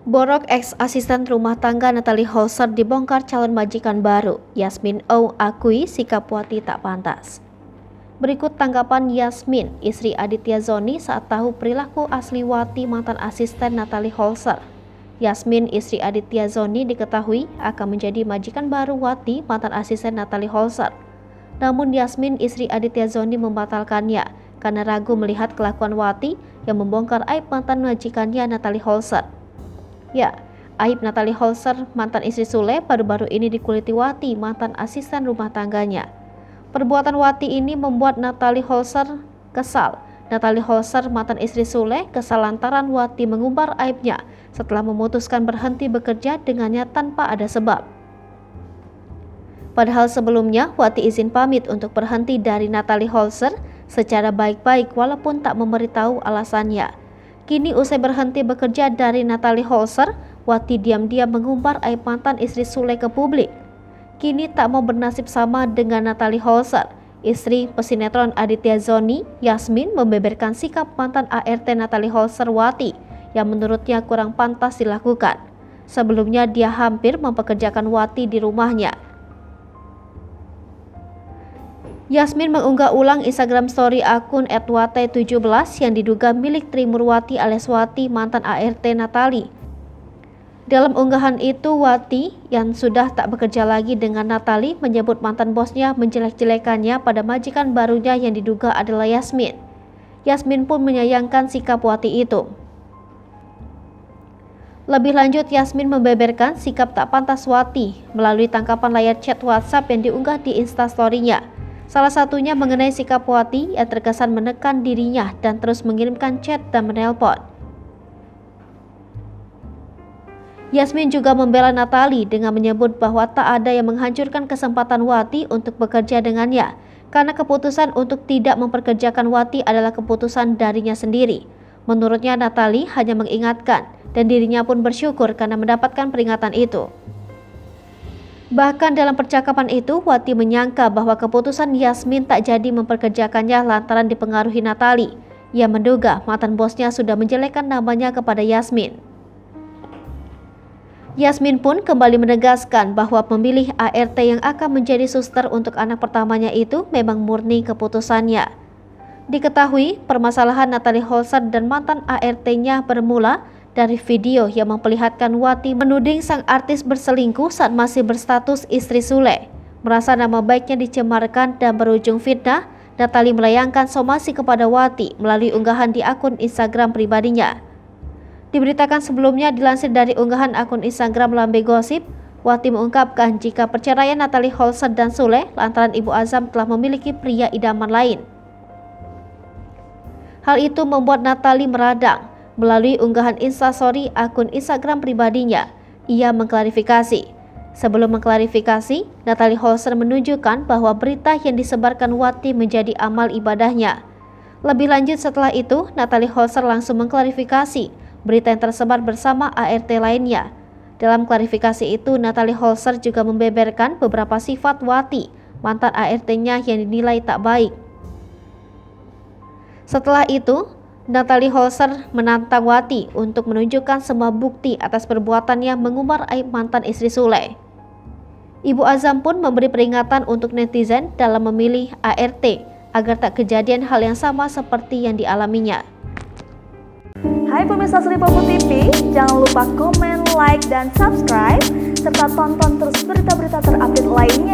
Borok ex-asisten rumah tangga Natalie Holzer dibongkar calon majikan baru. Yasmin O akui sikap Wati tak pantas. Berikut tanggapan Yasmin, istri Aditya Zoni saat tahu perilaku asli Wati mantan asisten Natalie Holzer. Yasmin, istri Aditya Zoni diketahui akan menjadi majikan baru Wati mantan asisten Natalie Holzer. Namun Yasmin, istri Aditya Zoni membatalkannya karena ragu melihat kelakuan Wati yang membongkar aib mantan majikannya Natalie Holzer. Ya, aib Natalie Holzer, mantan istri Sule, baru-baru ini dikuliti Wati, mantan asisten rumah tangganya. Perbuatan Wati ini membuat Natalie Holzer kesal. Natalie Holzer, mantan istri Sule, kesal lantaran Wati mengumbar aibnya setelah memutuskan berhenti bekerja dengannya tanpa ada sebab. Padahal sebelumnya Wati izin pamit untuk berhenti dari Natalie Holzer secara baik-baik walaupun tak memberitahu alasannya. Kini usai berhenti bekerja dari Natalie Holzer, Wati diam-diam mengumbar aib mantan istri Sule ke publik. Kini tak mau bernasib sama dengan Natalie Holzer, istri pesinetron Aditya Zoni. Yasmin membeberkan sikap mantan ART Natalie Holzer Wati yang menurutnya kurang pantas dilakukan. Sebelumnya dia hampir mempekerjakan Wati di rumahnya. Yasmin mengunggah ulang Instagram story akun @wate17 yang diduga milik Trimurwati alias Wati mantan ART Natalie. Dalam unggahan itu, Wati yang sudah tak bekerja lagi dengan Natalie menyebut mantan bosnya menjelek-jelekannya pada majikan barunya yang diduga adalah Yasmin. Yasmin pun menyayangkan sikap Wati itu. Lebih lanjut, Yasmin membeberkan sikap tak pantas Wati melalui tangkapan layar chat WhatsApp yang diunggah di Instastory-nya. Salah satunya mengenai sikap Wati yang terkesan menekan dirinya dan terus mengirimkan chat dan menelpon. Yasmin juga membela Natalie dengan menyebut bahwa tak ada yang menghancurkan kesempatan Wati untuk bekerja dengannya, karena keputusan untuk tidak memperkerjakan Wati adalah keputusan darinya sendiri. Menurutnya Natalie hanya mengingatkan dan dirinya pun bersyukur karena mendapatkan peringatan itu. Bahkan dalam percakapan itu, Wati menyangka bahwa keputusan Yasmin tak jadi memperkerjakannya lantaran dipengaruhi Natalie. Ia menduga mantan bosnya sudah menjelekkan namanya kepada Yasmin. Yasmin pun kembali menegaskan bahwa memilih ART yang akan menjadi suster untuk anak pertamanya itu memang murni keputusannya. Diketahui permasalahan Natalie Holzer dan mantan ART-nya bermula dari video yang memperlihatkan Wati menuding sang artis berselingkuh saat masih berstatus istri Sule. Merasa nama baiknya dicemarkan dan berujung fitnah, Natalie melayangkan somasi kepada Wati melalui unggahan di akun Instagram pribadinya. Diberitakan sebelumnya dilansir dari unggahan akun Instagram Lambe Gosip, Wati mengungkapkan jika perceraian Natalie Holzer dan Sule lantaran Ibu Azam telah memiliki pria idaman lain. Hal itu membuat Natalie meradang. Melalui unggahan Instastory akun Instagram pribadinya, ia mengklarifikasi. Sebelum mengklarifikasi, Natalie Holzer menunjukkan bahwa berita yang disebarkan Wati menjadi amal ibadahnya. Lebih lanjut setelah itu, Natalie Holzer langsung mengklarifikasi berita yang tersebar bersama ART lainnya. Dalam klarifikasi itu, Natalie Holzer juga membeberkan beberapa sifat Wati, mantan ART-nya yang dinilai tak baik. Setelah itu, Natalie Holzer menantang Wati untuk menunjukkan semua bukti atas perbuatannya mengumbar aib mantan istri Sule. Ibu Azam pun memberi peringatan untuk netizen dalam memilih ART agar tak kejadian hal yang sama seperti yang dialaminya. Hai pemirsa Sri Popo TV, jangan lupa komen, like, dan subscribe serta tonton terus berita-berita terupdate lainnya.